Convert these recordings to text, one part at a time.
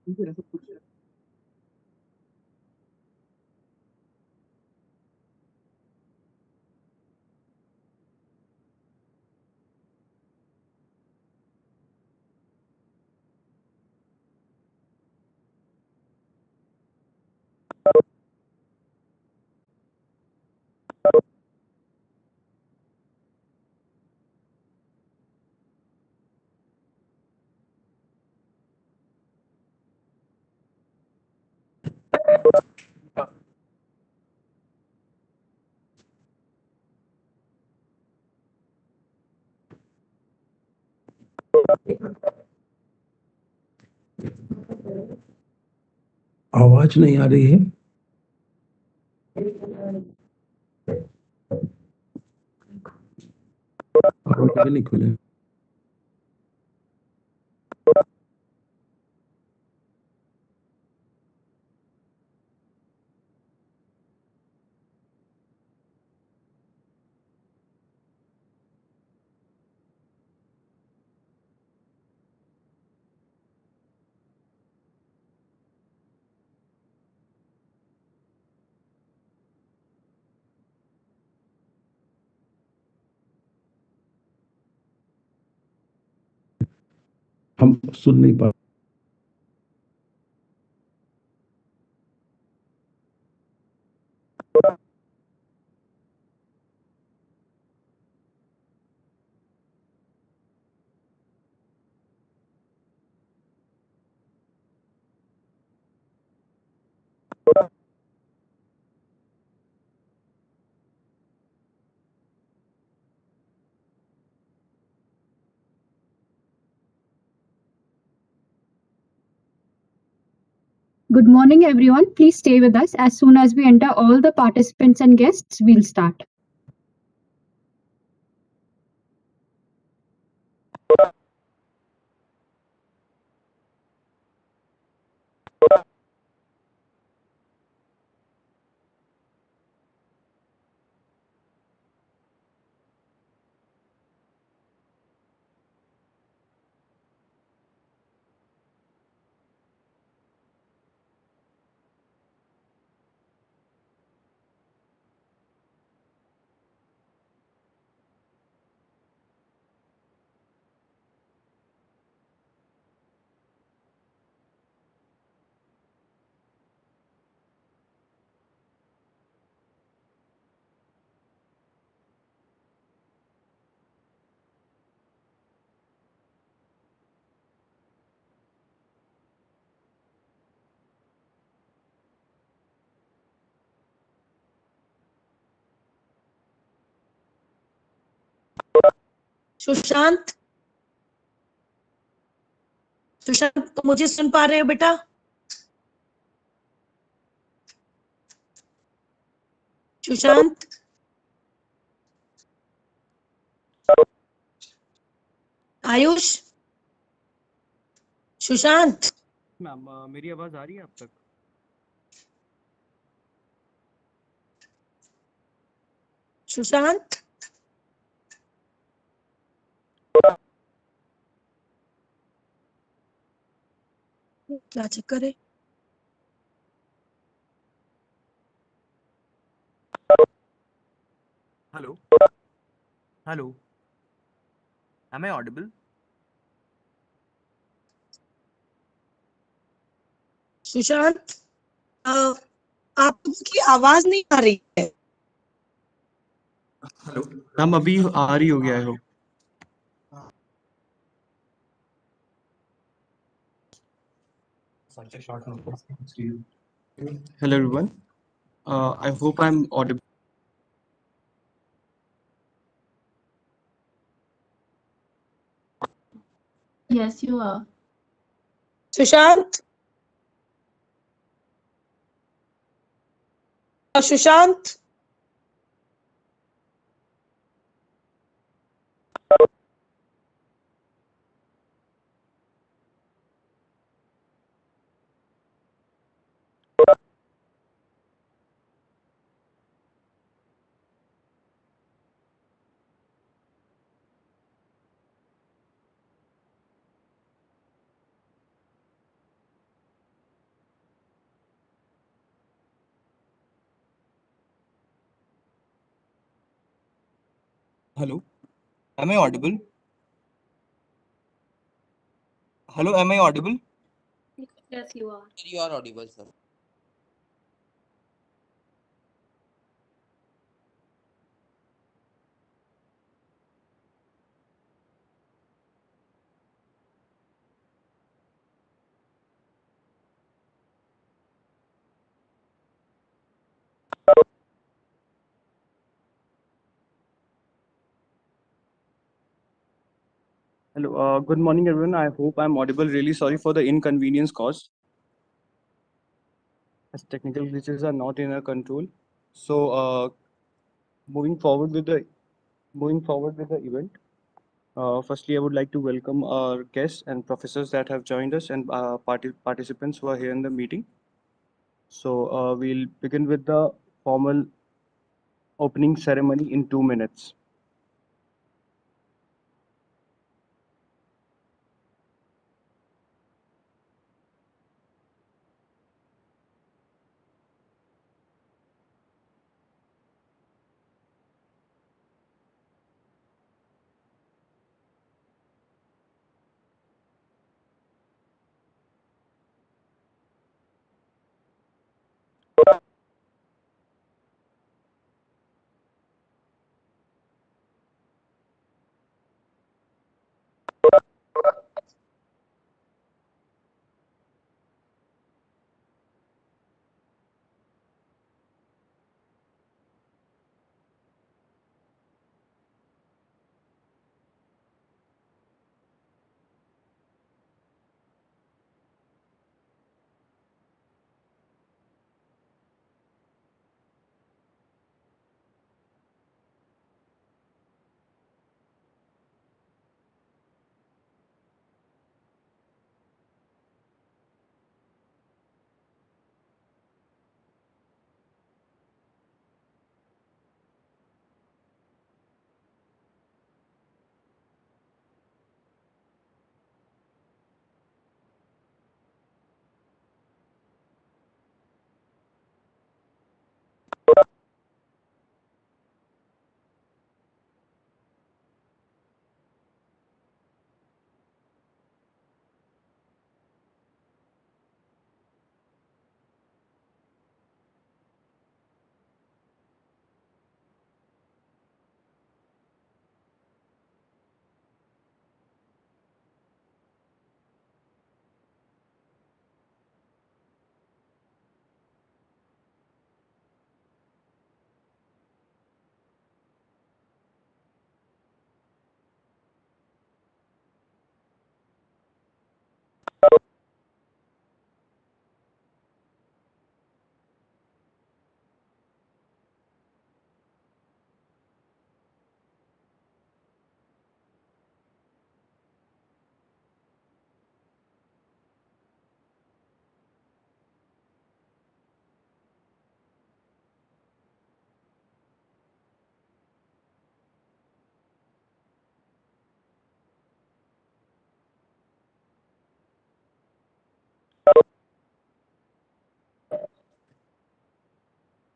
आवाज नहीं आ रही है। आवाज भी नहीं खुले। हम सुन नहीं पा। Good morning, everyone. Please stay with us. As soon as we enter all the participants and guests, we'll start. Sushant, Sushant तुम मुझे सुन पा रहे हो बेटा? सुशांत, आयुष, सुशांत। मैम मेरी आवाज आ रही है आप तक? सुशांत, क्या चक्कर है? Hello hello, am I audible? Sushant, आपकी आवाज नहीं आ रही है। हेलो मैम, अभी आ रही होगी I hope. Hello everyone, I hope I'm audible. Yes, you are. Sushant, Sushant, Hello, am I audible? Hello, am I audible? Yes, you are. You are audible, sir. Hello, good morning, everyone. I hope I'm audible. Really sorry for the inconvenience caused, as technical glitches are not in our control. So, moving forward with the event. Firstly, I would like to welcome our guests and professors that have joined us and participants who are here in the meeting. So, we'll begin with the formal opening ceremony in 2 minutes.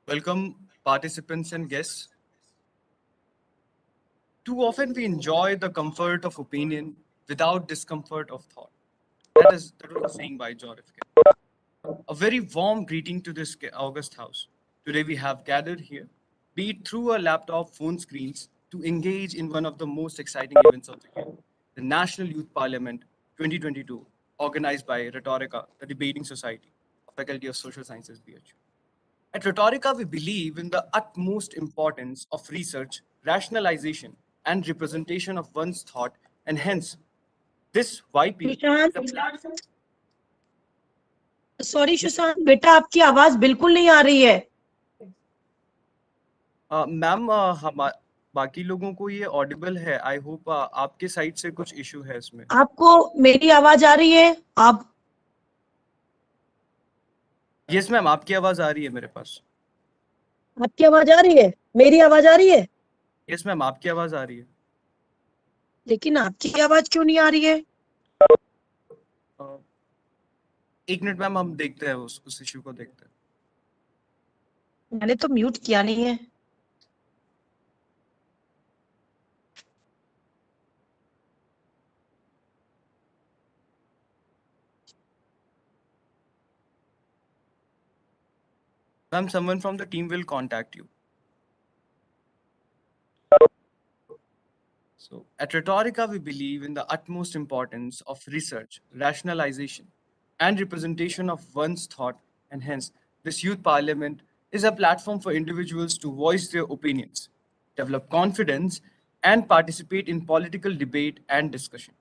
Welcome, participants and guests. Too often we enjoy the comfort of opinion without discomfort of thought. That was a saying by John F. Kennedy. A very warm greeting to this August house. Today we have gathered here, be it through our laptop, phone screens, to engage in one of the most exciting events of the year, the National Youth Parliament 2022, organized by Rhetorica, the debating society, Faculty of Social Sciences, BHU. At Rhetorica, we believe in the utmost importance of research, rationalization, and representation of one's thought, and hence, this YP is Sushant a platform. Sorry Sushant बेटा आपकी आवाज बिल्कुल नहीं आ रही है ma'am बाकी लोगों को ये ऑडिबल है। आई होप आपके साइड से कुछ इशू है इसमें। आपको मेरी आवाज आ रही है आप यस मैम, आपकी आवाज आ रही है मेरे पास। आपकी आवाज आ रही है मेरी आवाज आ रही है यस मैम, आपकी आवाज आ रही है। लेकिन आपकी आवाज क्यों नहीं आ रही है एक मिनट मैम, हम देखते हैं उस इशू को देखते हैं। मैंने तो म्यूट किया नहीं है Ma'am, someone from the team will contact you. So at Rhetorica, we believe in the utmost importance of research, rationalization, and representation of one's thought, and hence, this youth parliament is a platform for individuals to voice their opinions, develop confidence, and participate in political debate and discussion.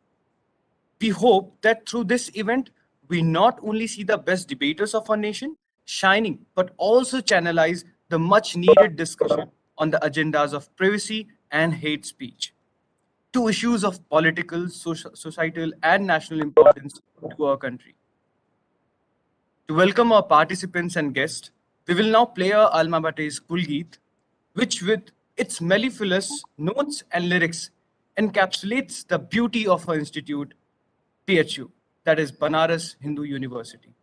We hope that through this event, we not only see the best debaters of our nation shining, but also channelize the much needed discussion on the agendas of privacy and hate speech, two issues of political, societal, and national importance to our country. To welcome our participants and guests, we will now play our alma mater's Kulgeet, which with its mellifluous notes and lyrics encapsulates the beauty of our institute, PHU, that is Banaras Hindu University.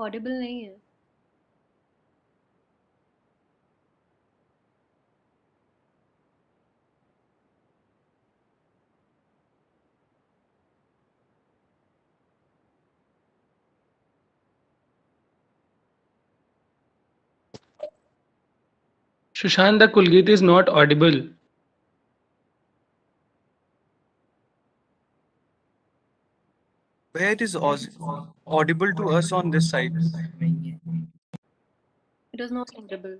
Audible नहीं है Sushant, the Kulgit is not audible. Where it is audible to us on this side. It is not Audible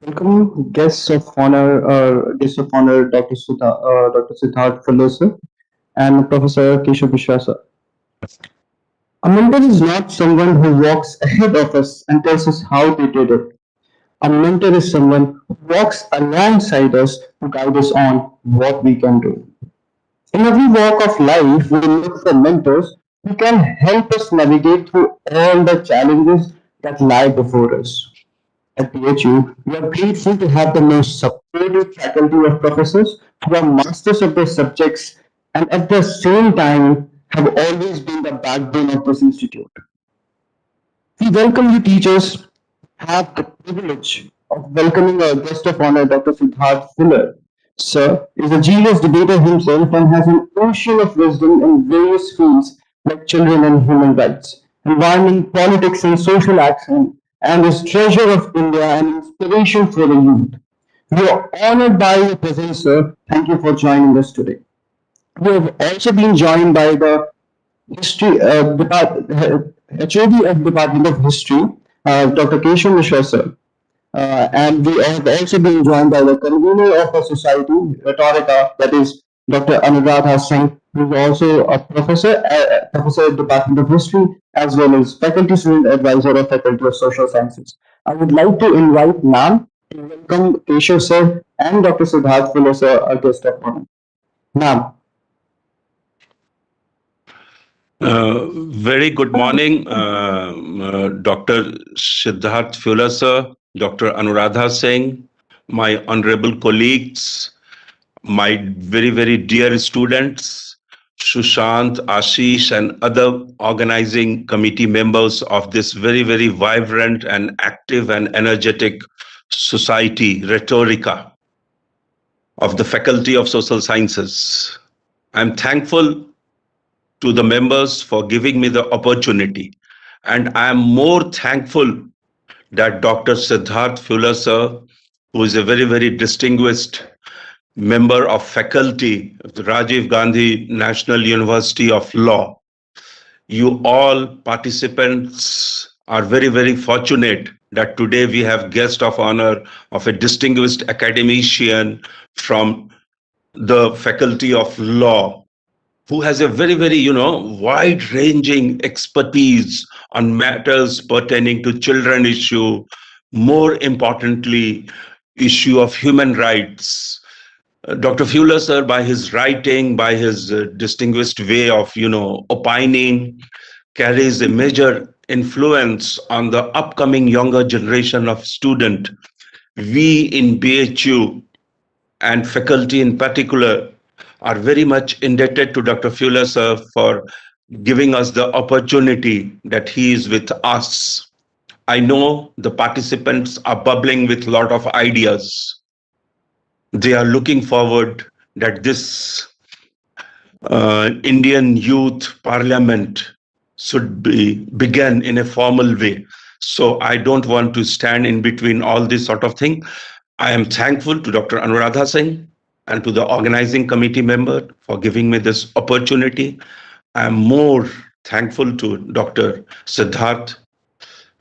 Welcome, guests of honor, Dr. Siddharth Philosopher and Professor Keshav Mishra, sir. A mentor is not someone who walks ahead of us and tells us how they did it. A mentor is someone who walks alongside us to guide us on what we can do. In every walk of life, we look for mentors who can help us navigate through all the challenges that lie before us. At PHU, we are grateful to have the most supportive faculty of professors who are masters of their subjects and at the same time have always been the backbone of this institute. We welcome you, teachers, have the privilege of welcoming our guest of honor, Dr. Siddharth Fuller. Sir is a genius debater himself and has an ocean of wisdom in various fields like children and human rights, environment, politics, and social action, and is treasure of India and inspiration for the youth. We are honored by your presence, sir. Thank you for joining us today. We have also been joined by the HOD of Department of History, Dr. Keshav Mishra, sir. And we have also been joined by the convener of the society, Rhetorica, that is Dr. Anuradha Singh, who is also a professor at Department of History, as well as faculty student advisor of Faculty of Social Sciences. I would like to invite ma'am to welcome Keshav sir and Dr. Siddharth Fuller sir, our guest of honor. Ma'am. Very good morning, Dr. Siddharth Fuller, sir, Dr. Anuradha Singh, my honorable colleagues, my very, very dear students, Sushant, Ashish, and other organizing committee members of this very, very vibrant and active and energetic society, Rhetorica, of the Faculty of Social Sciences. I'm thankful to the members for giving me the opportunity. And I am more thankful that Dr. Siddharth Fuller, sir, who is a very, very distinguished member of faculty of the Rajiv Gandhi National University of Law. You all participants are very, very fortunate that today we have guest of honor of a distinguished academician from the Faculty of Law. who has a very, very, wide-ranging expertise on matters pertaining to children issue, more importantly, issue of human rights. Dr. Fuller, sir, by his writing, by his distinguished way of, opining, carries a major influence on the upcoming younger generation of student. We in BHU and faculty in particular are very much indebted to Dr. Fuller, sir, for giving us the opportunity that he is with us. I know the participants are bubbling with a lot of ideas. They are looking forward that this Indian Youth Parliament should begin in a formal way. So I don't want to stand in between all this sort of thing. I am thankful to Dr. Anuradha Singh and to the organizing committee member for giving me this opportunity. I am more thankful to Dr. Siddharth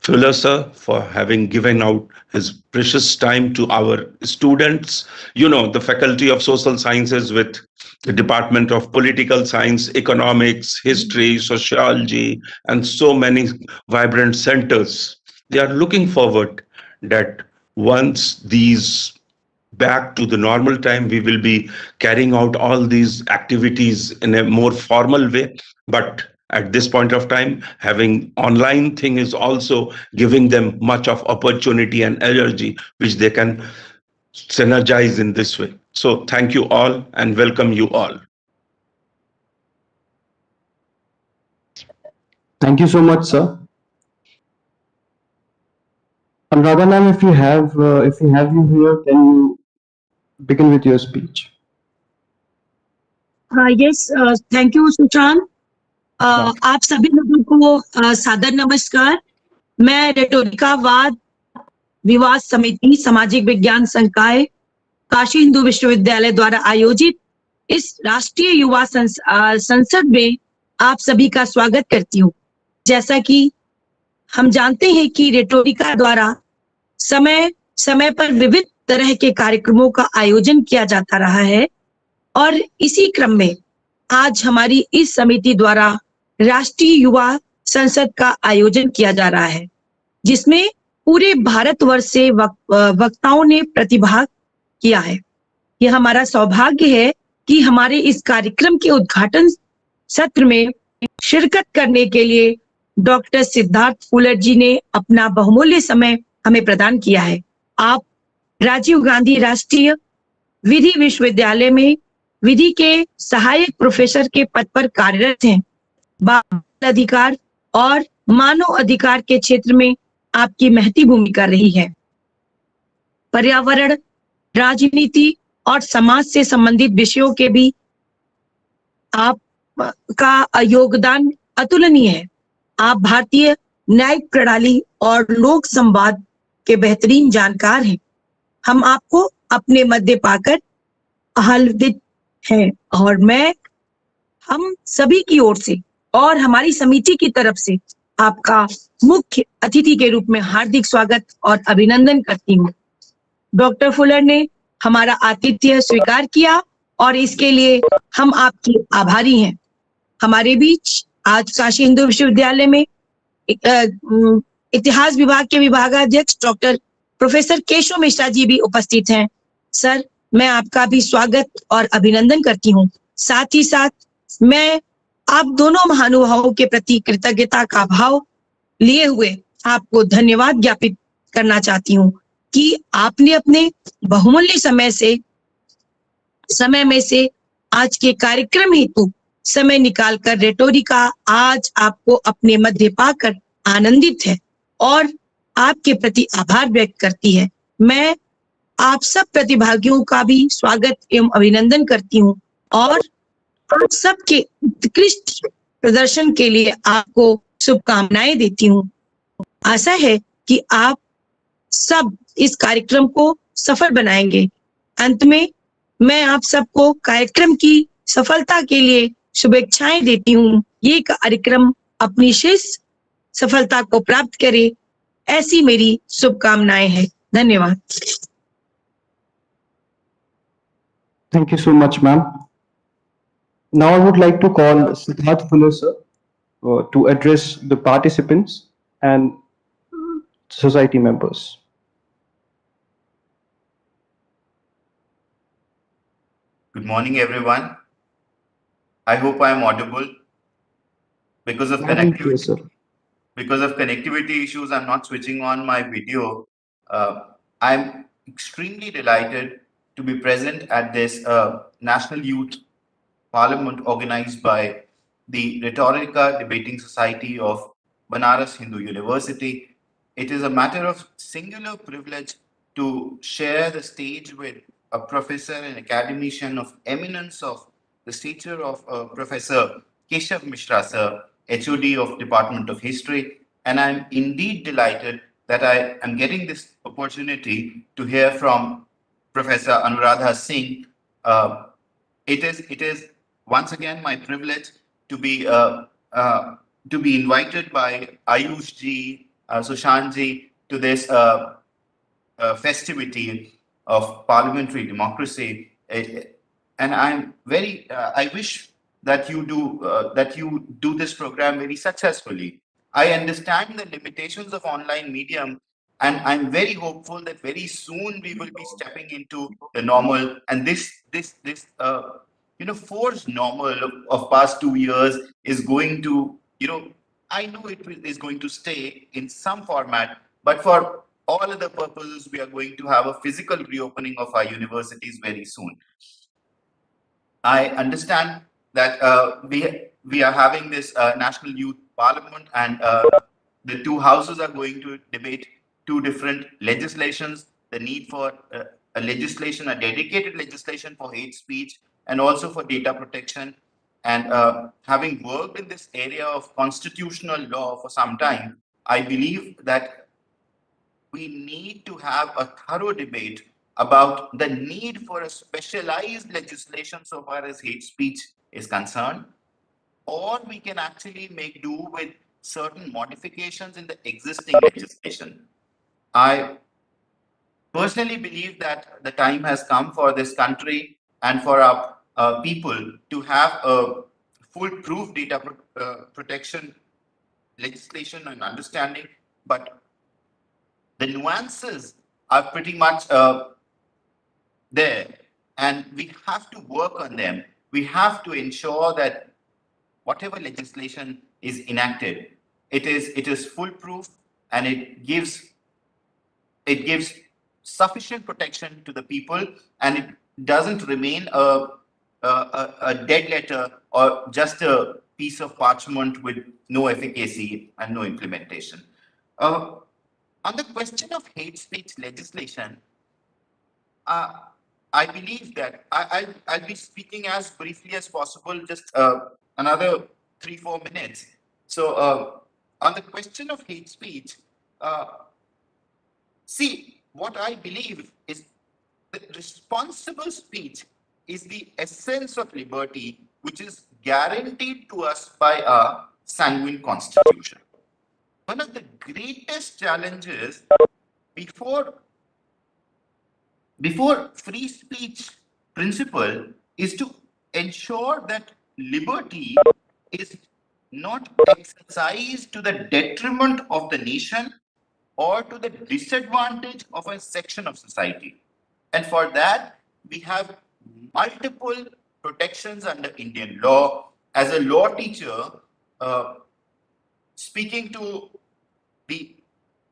Fuller, sir, for having given out his precious time to our students. The Faculty of Social Sciences with the Department of Political Science, Economics, History, Sociology, and so many vibrant centers. They are looking forward that once these back to the normal time, we will be carrying out all these activities in a more formal way. But at this point of time, having online thing is also giving them much of opportunity and energy, which they can synergize in this way. So thank you all and welcome you all. Thank you so much, sir. Anuradha ma'am, if we have you here, can you begin with your speech? Yes, thank you, Sushant. आप सभी लोगों को सादर नमस्कार. मैं रेटोरिका वाद विवाद समिति सामाजिक विज्ञान संकाय काशी हिंदू विश्वविद्यालय द्वारा आयोजित इस राष्ट्रीय युवा संसद में आप सभी का स्वागत करती हूँ. जैसा कि हम जानते हैं कि रेटोरिका द्वारा समय समय पर विविध तरह के कार्यक्रमों का आयोजन किया जाता रहा है और इसी क्रम में आज हमारी इस समिति द्वारा राष्ट्रीय युवा संसद का आयोजन किया जा रहा है, जिसमें पूरे भारतवर्ष से वक्ताओं ने प्रतिभाग किया है. यह हमारा सौभाग्य है कि हमारे इस कार्यक्रम के उद्घाटन सत्र में शिरकत करने के लिए डॉक्टर सिद्धार्थ फुलर जी ने अपना बहुमूल्य समय हमें प्रदान किया है. आप राजीव गांधी राष्ट्रीय विधि विश्वविद्यालय में विधि के सहायक प्रोफेसर के पद पर कार्यरत हैं. बाल अधिकार और मानव अधिकार के क्षेत्र में आपकी महती भूमिका रही है. पर्यावरण, राजनीति और समाज से संबंधित विषयों के भी आपका योगदान अतुलनीय है. आप भारतीय न्यायिक प्रणाली और लोक संवाद के बेहतरीन जानकार हैं. हम आपको अपने मध्य पाकर आह्लादित हैं और हम सभी की ओर से और हमारी समिति की तरफ से आपका मुख्य अतिथि के रूप में हार्दिक स्वागत और अभिनंदन करती हूँ. डॉक्टर फुलर ने हमारा आतिथ्य स्वीकार किया और इसके लिए हम आपके आभारी हैं. हमारे बीच आज काशी हिंदू विश्वविद्यालय में इतिहास विभाग के विभागाध्यक्ष डॉक्टर प्रोफेसर केशव मिश्रा जी भी उपस्थित हैं. सर, मैं आपका भी स्वागत और अभिनंदन करती हूँ. साथ ही साथ मैं आप दोनों महानुभावों के प्रति कृतज्ञता का भाव लिए हुए आपको धन्यवाद ज्ञापित करना चाहती हूँ कि आपने अपने बहुमूल्य समय में से आज के कार्यक्रम हेतु समय निकालकर रेटोरिका आज आपको अपने मध्य पाकर आनंदित है और आपके प्रति आभार व्यक्त करती है. मैं आप सब प्रतिभागियों का भी स्वागत एवं अभिनंदन करती हूँ और आप सबके उत्कृष्ट प्रदर्शन के लिए आपको शुभकामनाएं देती हूँ. आशा है कि आप सब इस कार्यक्रम को सफल बनाएंगे. अंत में मैं आप सबको कार्यक्रम की सफलता के लिए शुभेच्छाएं देती हूँ. ये कार्यक्रम अपनी शेष सफलता को प्राप्त करे, ऐसी मेरी शुभकामनाएं हैं. धन्यवाद. Thank you so much, ma'am. Now I would like to call Siddharth Fuller sir to address the participants and society members. Good morning, everyone. I hope I am audible. Because of Loud and clear, connectivity, sir. issues, I'm not switching on my video. I'm extremely delighted to be present at this National Youth Parliament organized by the Rhetorica Debating Society of Banaras Hindu University. It is a matter of singular privilege to share the stage with a professor and academician of eminence of the stature of Professor Keshav Mishra, sir, HOD of Department of History. And I'm indeed delighted that I am getting this opportunity to hear from Professor Anuradha Singh. It is once again my privilege to be invited by Ayush ji, Sushant ji to this festivity of parliamentary democracy. And I'm very I wish that you do this program very successfully. I understand the limitations of online medium, and I'm very hopeful that very soon we will be stepping into the normal, and this forced normal of past 2 years is going to, I know is going to stay in some format, but for all other purposes, we are going to have a physical reopening of our universities very soon. I understand that we are having this National Youth Parliament, and the two houses are going to debate two different legislations: the need for a legislation, a dedicated legislation for hate speech, and also for data protection. And having worked in this area of constitutional law for some time, I believe that we need to have a thorough debate about the need for a specialized legislation so far as hate speech is concerned, or we can actually make do with certain modifications in the existing legislation. I personally believe that the time has come for this country and for our people to have a foolproof data protection legislation and understanding, but the nuances are pretty much there, and we have to work on them. We have to ensure that whatever legislation is enacted, it is foolproof, and it gives sufficient protection to the people, and it doesn't remain a dead letter or just a piece of parchment with no efficacy and no implementation. On the question of hate speech legislation, uh, I believe that I'll be speaking as briefly as possible, just another 3-4 minutes. So, on the question of hate speech, uh, see, what I believe is that responsible speech is the essence of liberty, which is guaranteed to us by our sanguine constitution. One of the greatest challenges before free speech principle is to ensure that liberty is not exercised to the detriment of the nation or to the disadvantage of a section of society. And for that, we have multiple protections under Indian law. As a law teacher, uh, speaking to the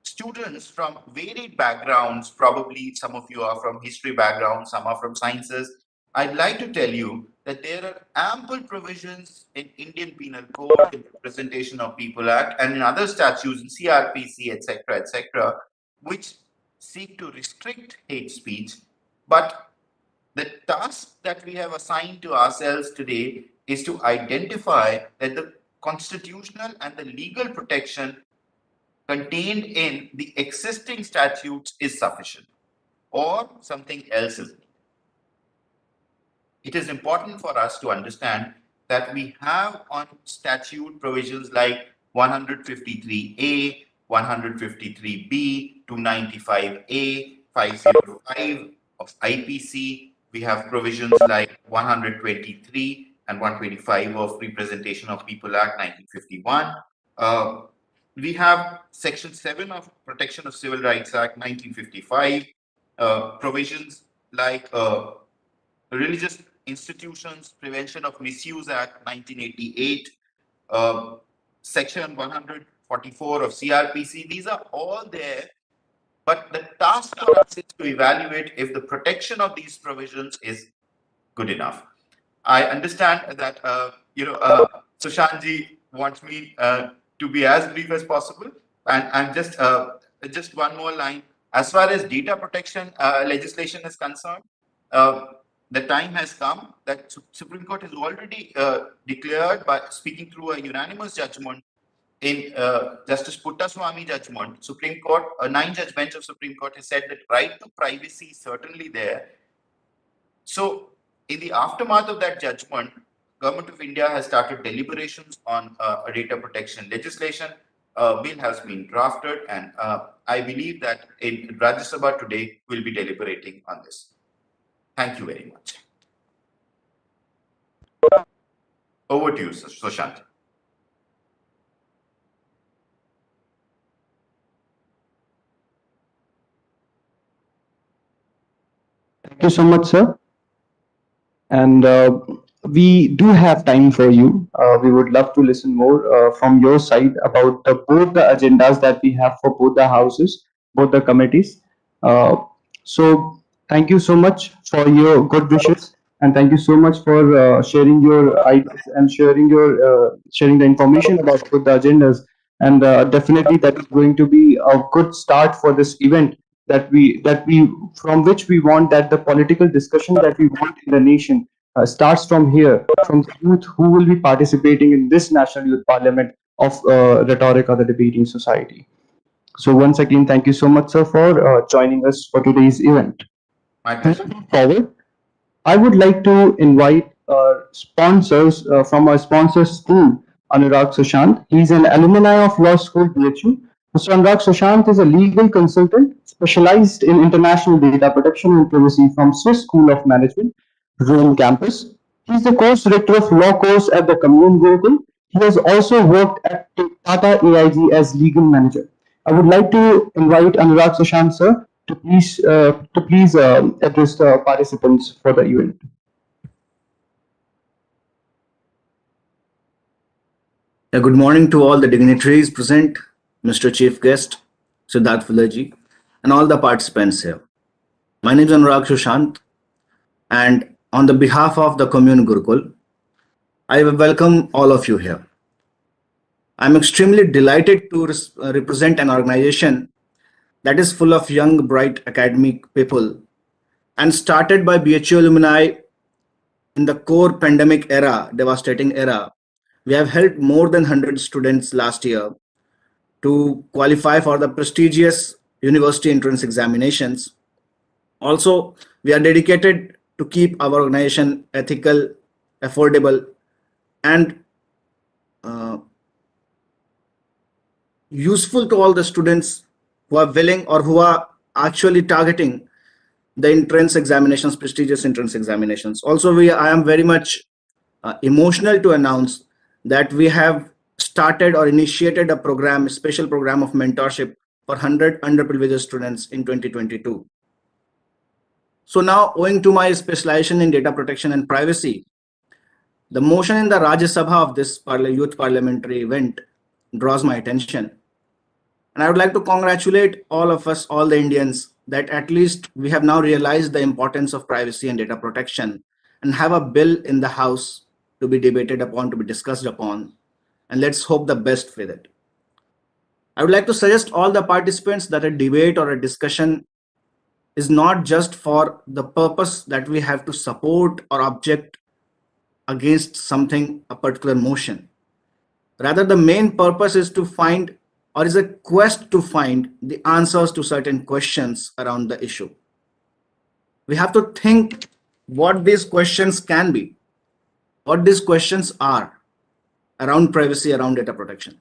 students from varied backgrounds, probably some of you are from history backgrounds, some are from sciences, I'd like to tell you that there are ample provisions in Indian Penal Code, in Representation of People Act, and in other statutes, in CRPC, etc., which seek to restrict hate speech. But the task that we have assigned to ourselves today is to identify that the constitutional and the legal protection contained in the existing statutes is sufficient, or something else is needed. It is important for us to understand that we have on statute provisions like 153A, 153B, 295A, 505 of IPC. We have provisions like 123, and 125 of Representation of People Act 1951. We have Section 7 of Protection of Civil Rights Act 1955, provisions like Religious Institutions Prevention of Misuse Act 1988, Section 144 of CRPC. These are all there, but the task for us is to evaluate if the protection of these provisions is good enough. I understand that Sushantji wants me to be as brief as possible, and I'm just one more line. As far as data protection legislation is concerned, the time has come that Supreme Court has already declared, by speaking through a unanimous judgment in Justice Puttaswamy judgment, Supreme Court, a 9-judge bench of Supreme Court has said that right to privacy is certainly there. So in the aftermath of that judgment, Government of India has started deliberations on a data protection legislation. Bill has been drafted, and I believe that in Rajya Sabha today we'll be deliberating on this. Thank you very much. Over to you, Sushant. Thank you so much, sir. And we do have time for you. We would love to listen more from your side about both the agendas that we have for both the houses, both the committees. So thank you so much for your good wishes, and thank you so much for sharing your ideas and sharing the information about both the agendas. And definitely that is going to be a good start for this event, that we from which we want that the political discussion that we want in the nation starts from here, from the youth who will be participating in this National Youth Parliament of Rhetorica, the debating society. So once again, thank you so much, sir, for joining us for today's event. My pleasure. Moving forward, I would like to invite our sponsors from our sponsor school, Anurag Sushant. He's an alumni of Law School, BHU. Mr. Anurag Sushant is a legal consultant specialized in international data protection and privacy from Swiss School of Management, Rome campus. He's the course director of law course at the Commune Gurukul. He has also worked at Tata AIG as legal manager. I would like to invite Anurag Sushant, sir, to please address the participants for the event. Good morning to all the dignitaries present, Mr. Chief Guest, Siddharth Fullaji, and all the participants here. My name is Anurag Sushant, and on the behalf of the Commune Gurukul, I welcome all of you here. I'm extremely delighted to represent an organization that is full of young, bright academic people and started by BHU alumni in the core pandemic era, devastating era. We have helped more than 100 students last year to qualify for the prestigious university entrance examinations. Also, we are dedicated to keep our organization ethical, affordable, and useful to all the students who are willing or who are actually targeting the entrance examinations, prestigious entrance examinations. Also, I am very much emotional to announce that we have started or initiated a program, a special program of mentorship for 100 underprivileged students in 2022. So now, owing to my specialization in data protection and privacy, the motion in the Rajya Sabha of this youth parliamentary event draws my attention. And I would like to congratulate all of us, all the Indians, that at least we have now realized the importance of privacy and data protection and have a bill in the House to be debated upon, to be discussed upon, and let's hope the best with it. I would like to suggest all the participants that a debate or a discussion is not just for the purpose that we have to support or object against something, a particular motion. Rather, the main purpose is to find, or is a quest to find, the answers to certain questions around the issue. We have to think what these questions can be, what these questions are around privacy, around data protection.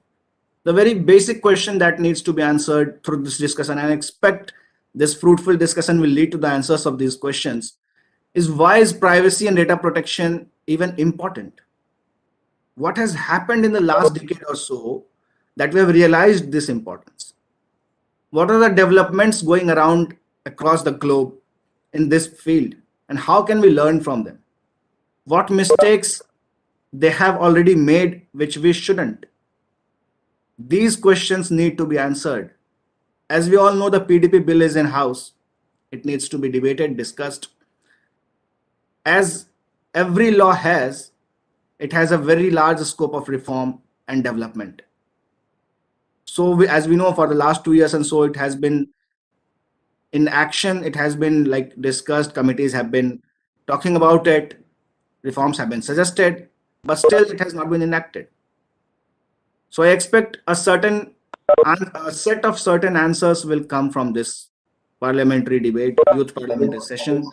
The very basic question that needs to be answered through this discussion, and I expect this fruitful discussion will lead to the answers of these questions, is why is privacy and data protection even important? What has happened in the last decade or so that we have realized this importance? What are the developments going around across the globe in this field, and how can we learn from them? What mistakes they have already made which we shouldn't? These questions need to be answered. As we all know, the PDP bill is in house. It needs to be debated, discussed. As every law has, it has a very large scope of reform and development. So as we know, for the last 2 years and so, it has been in action. It has been like discussed, committees have been talking about it, reforms have been suggested, but still it has not been enacted. So I expect a set of certain answers will come from this parliamentary debate, youth parliamentary session.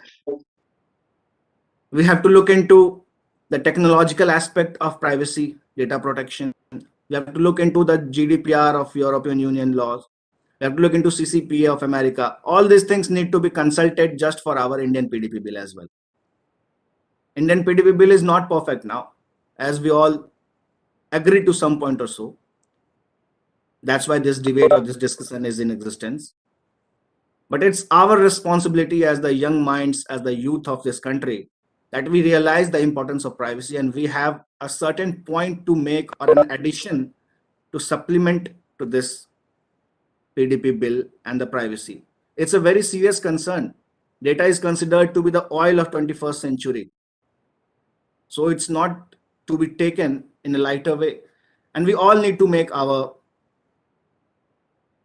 We have to look into the technological aspect of privacy, data protection. We have to look into the GDPR of European Union laws. We have to look into CCPA of America. All these things need to be consulted just for our Indian PDP bill as well. Indian PDP bill is not perfect now, as we all agree to some point or so. That's why this debate or this discussion is in existence. But it's our responsibility as the young minds, as the youth of this country, that we realize the importance of privacy, and we have a certain point to make or an addition to supplement to this PDP bill and the privacy. It's a very serious concern. Data is considered to be the oil of 21st century. So it's not to be taken in a lighter way. And we all need to make our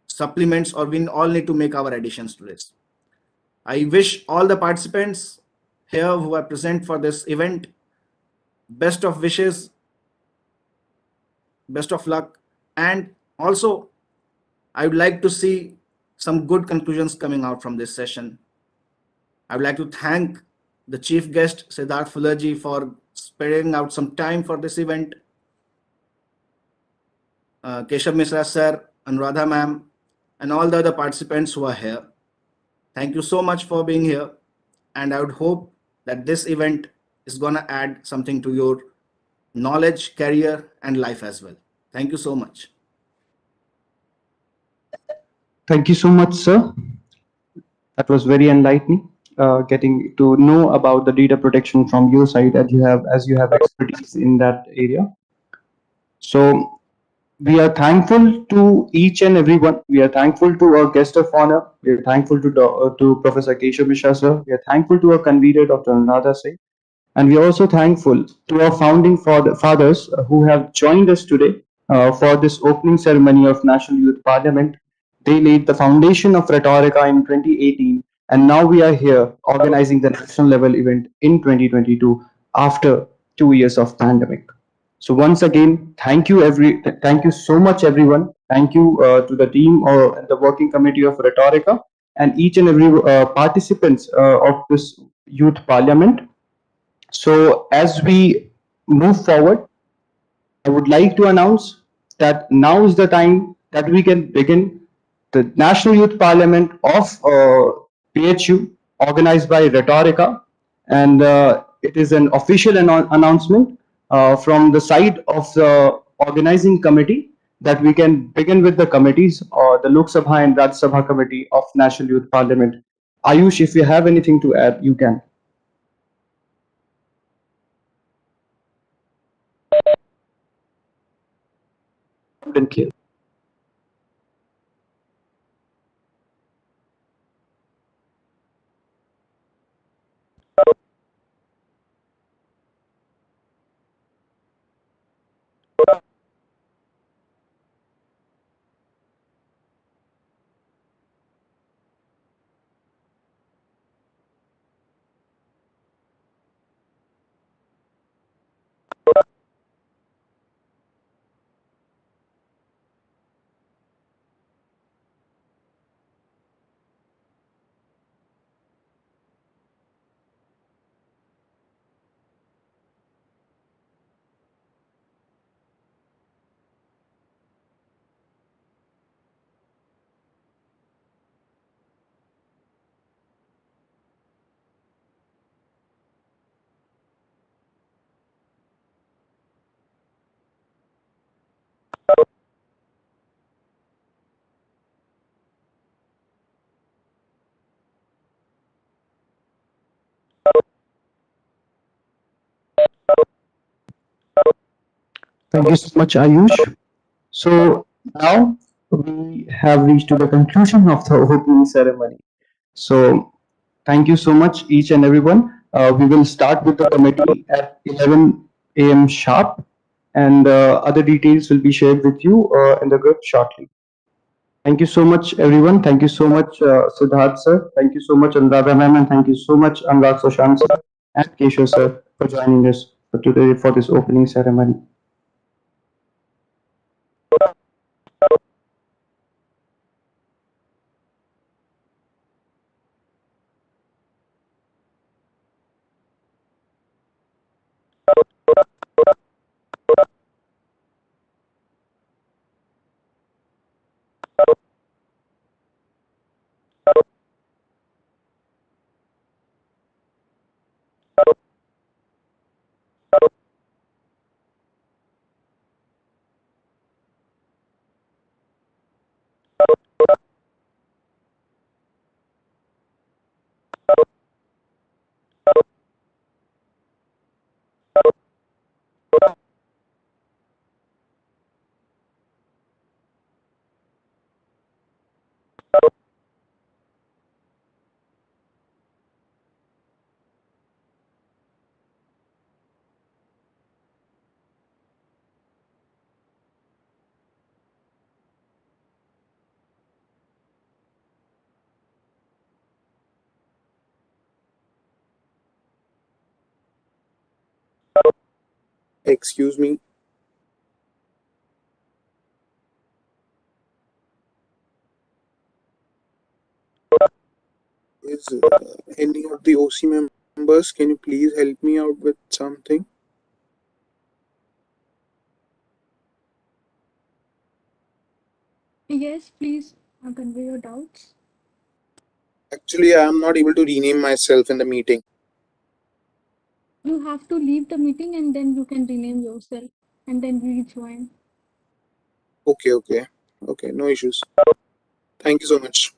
supplements, or we all need to make our additions to this. I wish all the participants here who are present for this event best of wishes, best of luck, and also I would like to see some good conclusions coming out from this session. I would like to thank the chief guest, Siddharth Fullerji, for sparing out some time for this event. Keshav Misra sir, Anuradha ma'am, and all the other participants who are here. Thank you so much for being here. And I would hope that this event is going to add something to your knowledge, career, and life as well. Thank you so much. Thank you so much, sir. That was very enlightening. Getting to know about the data protection from your side, as you have expertise in that area. So we are thankful to each and everyone. We are thankful to our guest of honor. We are thankful to Professor Keshav Mishra sir. We are thankful to our convener, Dr. Anuradha Singh. And we are also thankful to our founding fathers who have joined us today for this opening ceremony of National Youth Parliament. They laid the foundation of Rhetorica in 2018, and now we are here organizing the national level event in 2022 after 2 years of pandemic. So once again, thank you so much, everyone. Thank you to the team or the working committee of Rhetorica and each and every participants of this youth parliament. So as we move forward, I would like to announce that now is the time that we can begin the National Youth Parliament of PHU, organized by Rhetorica, and it is an official announcement from the side of the organizing committee that we can begin with the committees or the Lok Sabha and Rajya Sabha committee of National Youth Parliament. Ayush, if you have anything to add, you can. Thank you. Thank you so much, Ayush. So now we have reached to the conclusion of the opening ceremony. So thank you so much, each and everyone. We will start with the committee at 11 a.m. sharp, and other details will be shared with you in the group shortly. Thank you so much, everyone. Thank you so much, Siddharth sir. Thank you so much, Anuradha ma'am, and thank you so much, Anurag Soshan sir and Keshav sir, for joining us for today for this opening ceremony. Excuse me. Is any of the OC members, can you please help me out with something? Yes, please convey your doubts. Actually, I am not able to rename myself in the meeting. You have to leave the meeting and then you can rename yourself and then rejoin. Okay, no issues. Thank you so much.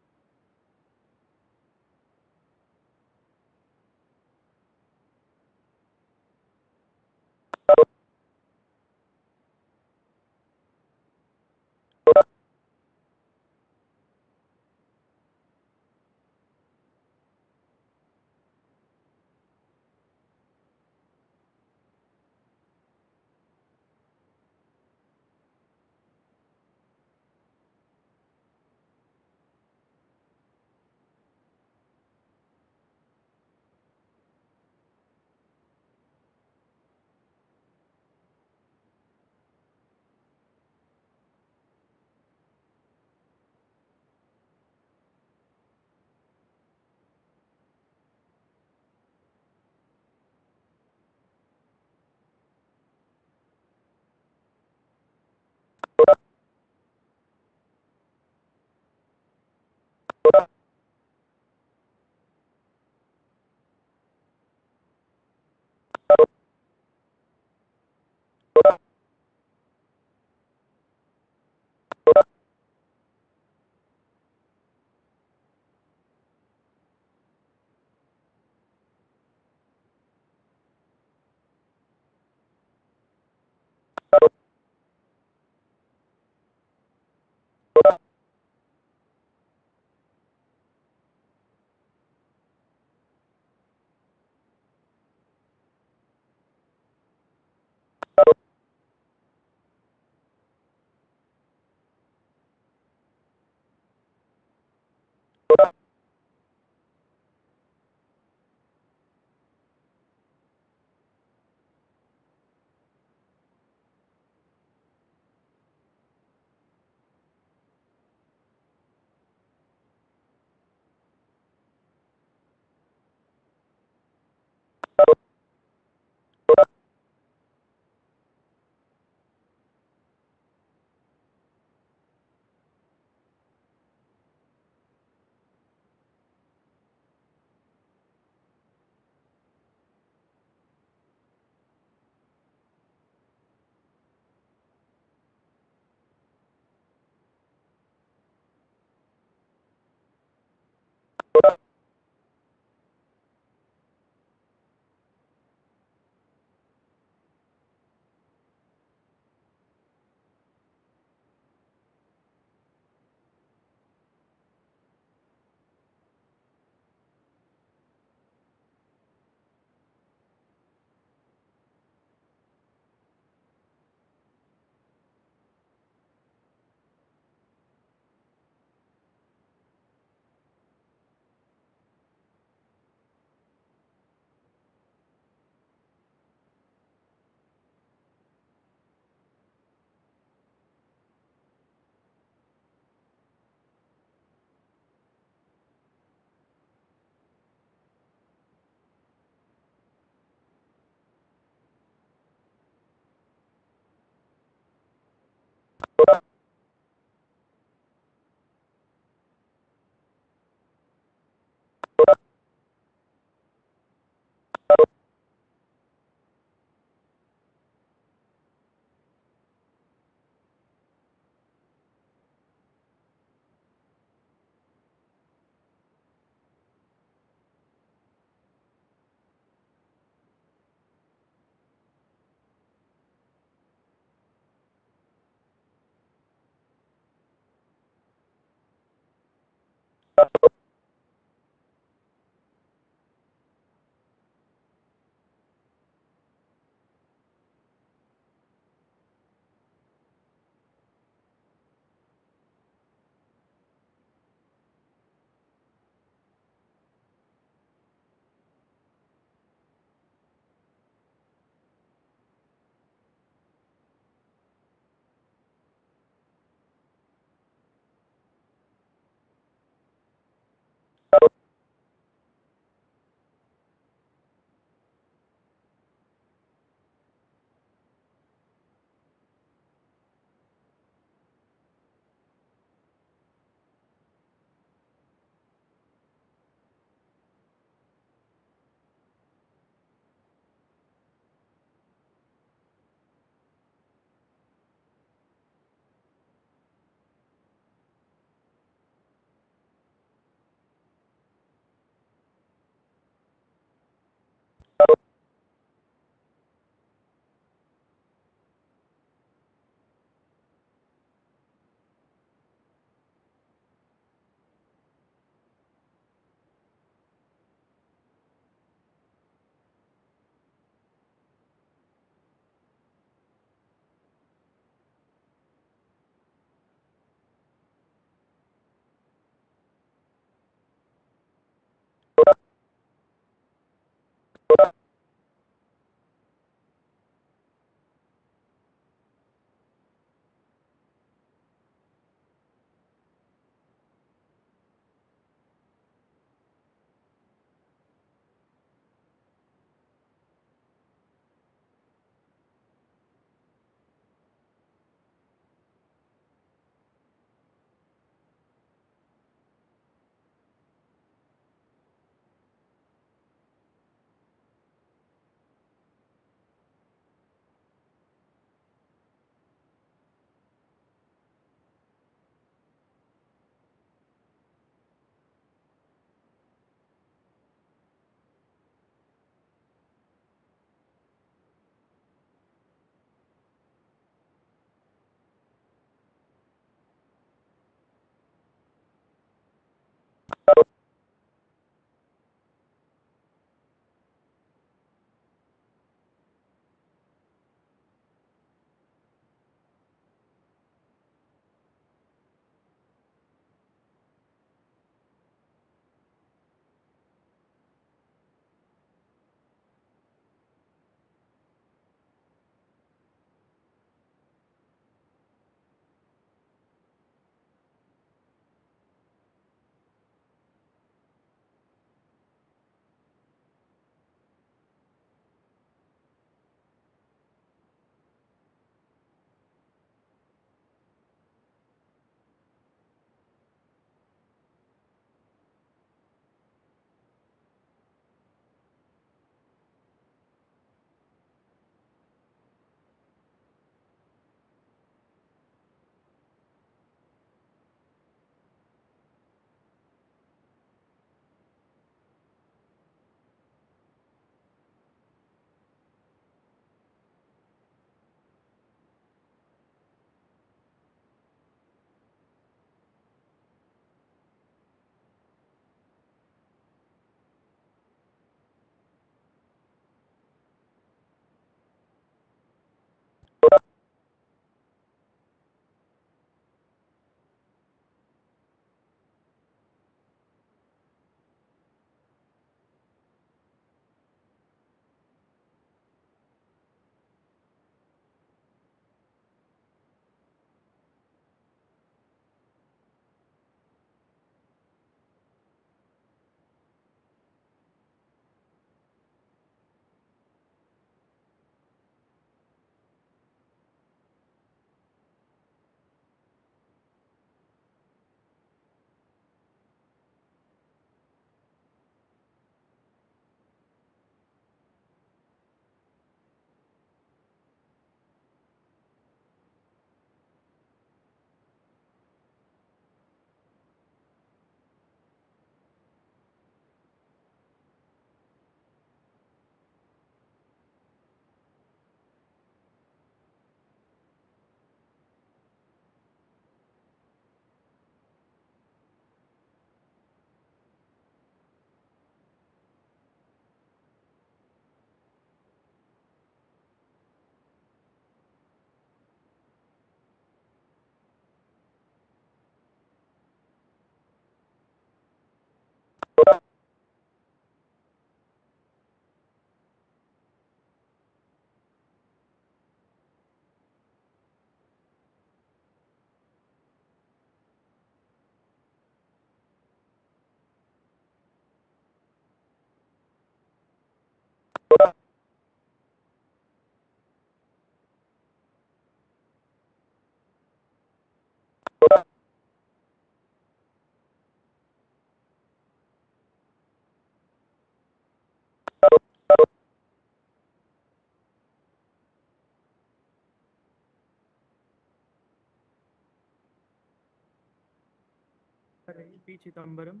P. Chidambaram,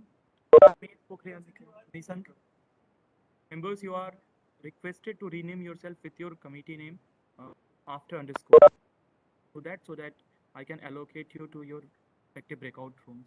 Nisank. Members, you are requested to rename yourself with your committee name after underscore. So that I can allocate you to your respective breakout rooms.